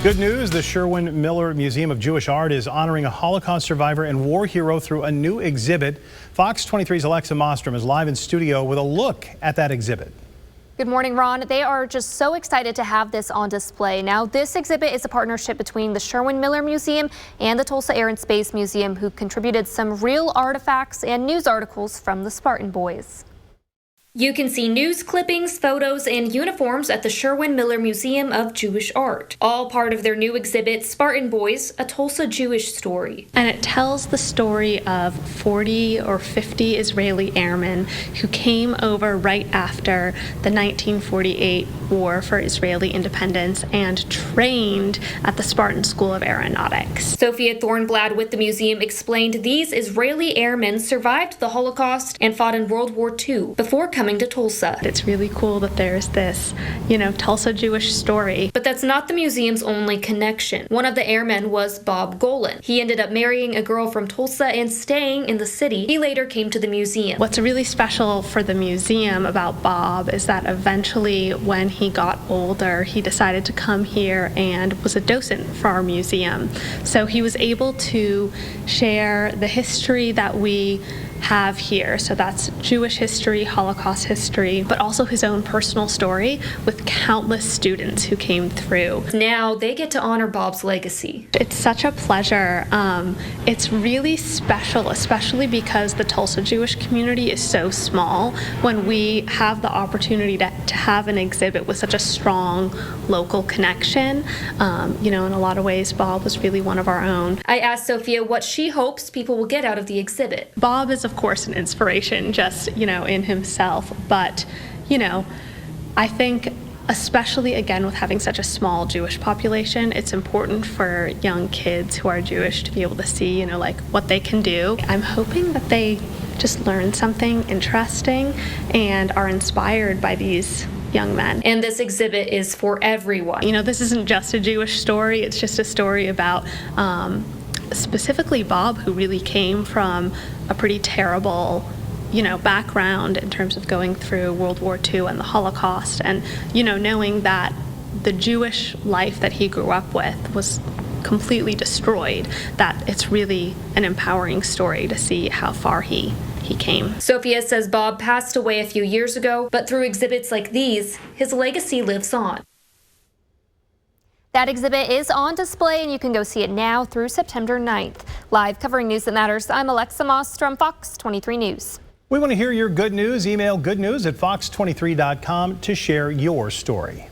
Good news, the Sherwin Museum of Jewish Art is honoring a Holocaust survivor and war hero through a new exhibit. Fox 23's Alexa Mostrom is live in studio with a look at that exhibit. Good morning, Ron. They are just so excited to have this on display. Now, this exhibit is a partnership between the Sherwin Museum and the Tulsa Air and Space Museum, who contributed some real artifacts and news articles from the Spartan Boys. You can see news clippings, photos, and uniforms at the Sherwin Museum of Jewish Art, all part of their new exhibit, Spartan Boys, a Tulsa Jewish story. And it tells the story of 40 or 50 Israeli airmen who came over right after the 1948 war for Israeli independence and trained at the Spartan School of Aeronautics. Sophia Thornblad with the museum explained these Israeli airmen survived the Holocaust and fought in World War II before coming to Tulsa. It's really cool that there's this, Tulsa Jewish story. But that's not the museum's only connection. One of the airmen was Bob Golan. He ended up marrying a girl from Tulsa and staying in the city. He later came to the museum. What's really special for the museum about Bob is that eventually, when he got older, he decided to come here and was a docent for our museum. So he was able to share the history that we have here. So that's Jewish history, Holocaust history, but also his own personal story with countless students who came through. Now they get to honor Bob's legacy. It's such a pleasure. It's really special, especially because the Tulsa Jewish community is so small. When we have the opportunity to have an exhibit with such a strong local connection, in a lot of ways, Bob was really one of our own. I asked Sophia what she hopes people will get out of the exhibit. Bob is, of course, an inspiration just, in himself. But, I think especially, again, with having such a small Jewish population, it's important for young kids who are Jewish to be able to see, what they can do. I'm hoping that they just learn something interesting and are inspired by these young men. And this exhibit is for everyone. This isn't just a Jewish story. It's just a story about specifically Bob, who really came from a pretty terrible background in terms of going through World War II and the Holocaust, and knowing that the Jewish life that he grew up with was completely destroyed, that it's really an empowering story to see how far he came. Sophia says Bob passed away a few years ago, but through exhibits like these, his legacy lives on. That exhibit is on display, and you can go see it now through September 9th. Live covering news that matters, I'm Alexa Mostrom, Fox 23 News. We want to hear your good news. Email goodnews@fox23.com to share your story.